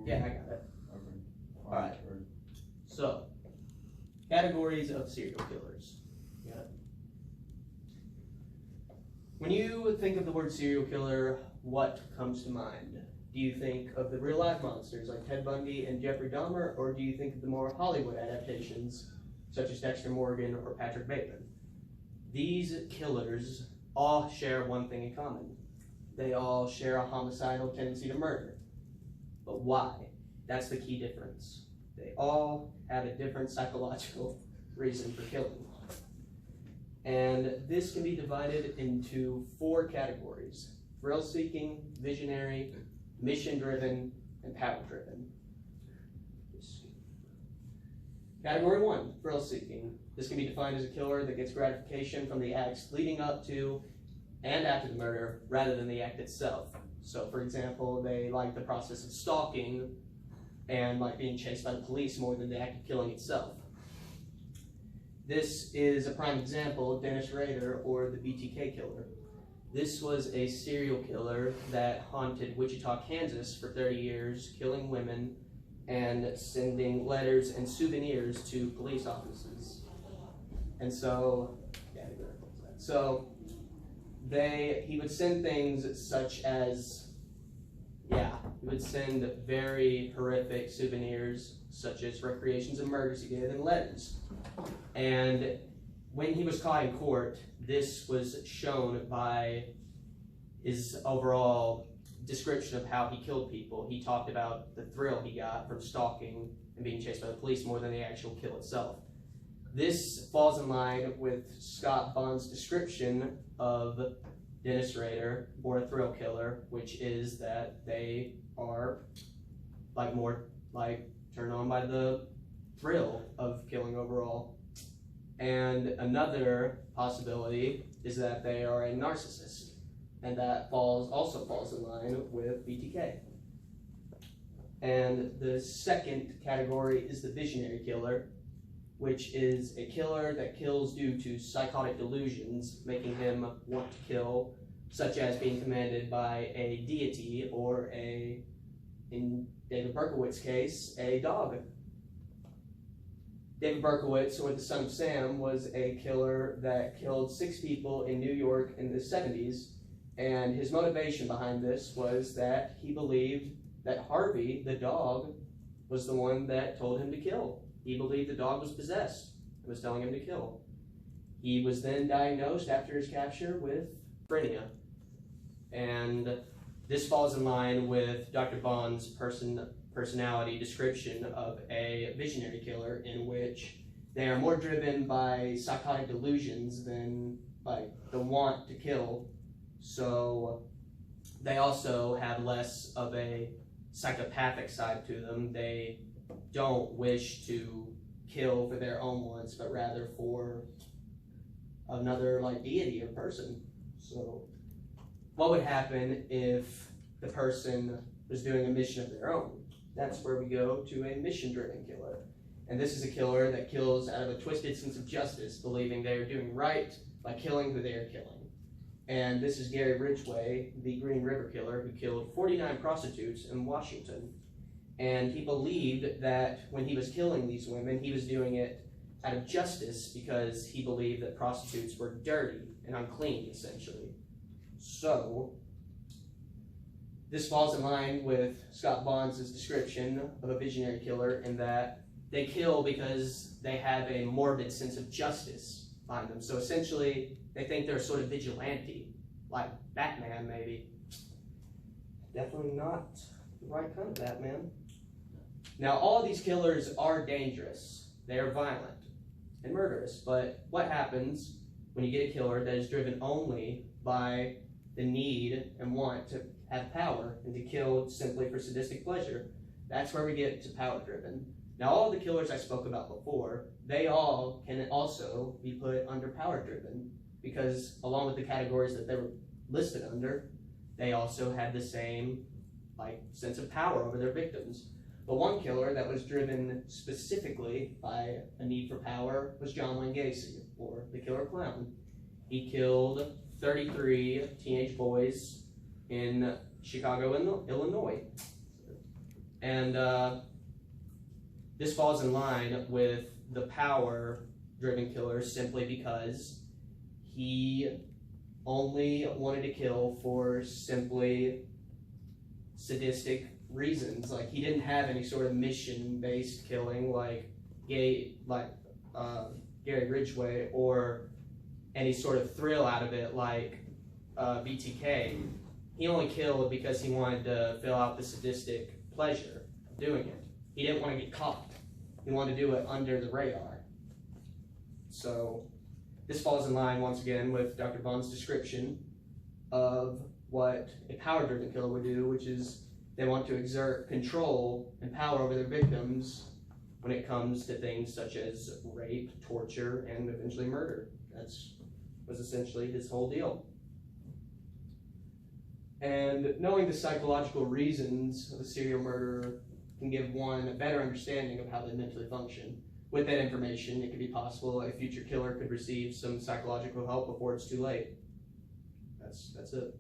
Yeah, I got it. Okay. Alright. So, categories of serial killers. Got it. When you think of the word serial killer, what comes to mind? Do you think of the real life monsters like Ted Bundy and Jeffrey Dahmer, or do you think of the more Hollywood adaptations such as Dexter Morgan or Patrick Bateman? These killers all share one thing in common. They all share a homicidal tendency to murder. But why? That's the key difference. They all have a different psychological reason for killing. And this can be divided into 4 categories: thrill-seeking, visionary, mission-driven, and power-driven. Category 1, thrill-seeking. This can be defined as a killer that gets gratification from the acts leading up to and after the murder rather than the act itself. So, for example, they like the process of stalking and like being chased by the police more than the act of killing itself. This is a prime example of Dennis Rader, or the BTK killer. This was a serial killer that haunted Wichita, Kansas for 30 years, killing women and sending letters and souvenirs to police offices. And so, he would send things such as, he would send very horrific souvenirs such as recreations and murders he did in letters. And when he was caught in court, this was shown by his overall description of how he killed people. He talked about the thrill he got from stalking and being chased by the police more than the actual kill itself. This falls in line with Scott Bond's description of Dennis Rader, or a thrill killer, which is that they are more turned on by the thrill of killing overall. And another possibility is that they are a narcissist, and that also falls in line with BTK. And the second category is the visionary killer, which is a killer that kills due to psychotic delusions, making him want to kill, such as being commanded by a deity or in David Berkowitz's case, a dog. David Berkowitz, or the Son of Sam, was a killer that killed 6 people in New York in the 70s, and his motivation behind this was that he believed that Harvey, the dog, was the one that told him to kill. He believed the dog was possessed and was telling him to kill. He was then diagnosed after his capture with schizophrenia. And this falls in line with Dr. Bond's personality description of a visionary killer, in which they are more driven by psychotic delusions than by the want to kill. So they also have less of a psychopathic side to them. They don't wish to kill for their own wants, but rather for another deity or person. So what would happen if the person was doing a mission of their own? That's where we go to a mission-driven killer. And this is a killer that kills out of a twisted sense of justice, believing they are doing right by killing who they are killing. And this is Gary Ridgway, the Green River Killer, who killed 49 prostitutes in Washington. And he believed that when he was killing these women, he was doing it out of justice because he believed that prostitutes were dirty and unclean, essentially. So this falls in line with Scott Bond's description of a visionary killer, in that they kill because they have a morbid sense of justice behind them. So essentially, they think they're sort of vigilante, like Batman, maybe. Definitely not the right kind of Batman. Now, all of these killers are dangerous. They are violent and murderous. But what happens when you get a killer that is driven only by the need and want to have power and to kill simply for sadistic pleasure? That's where we get to power-driven. Now, all of the killers I spoke about before, they all can also be put under power-driven, because along with the categories that they were listed under, they also had the same sense of power over their victims. But one killer that was driven specifically by a need for power was John Wayne Gacy, or the Killer Clown. He killed 33 teenage boys in Chicago, Illinois. And this falls in line with the power-driven killer simply because he only wanted to kill for simply sadistic reasons. Like, he didn't have any sort of mission-based killing like Gary Ridgway, or any sort of thrill out of it like BTK. He only killed because he wanted to fill out the sadistic pleasure of doing it. He didn't want to get caught. He wanted to do it under the radar. So this falls in line once again with Dr. Bond's description of what a power-driven killer would do, which is they want to exert control and power over their victims when it comes to things such as rape, torture, and eventually murder. Was essentially his whole deal. And knowing the psychological reasons of a serial murderer can give one a better understanding of how they mentally function. With that information, it could be possible a future killer could receive some psychological help before it's too late. That's it.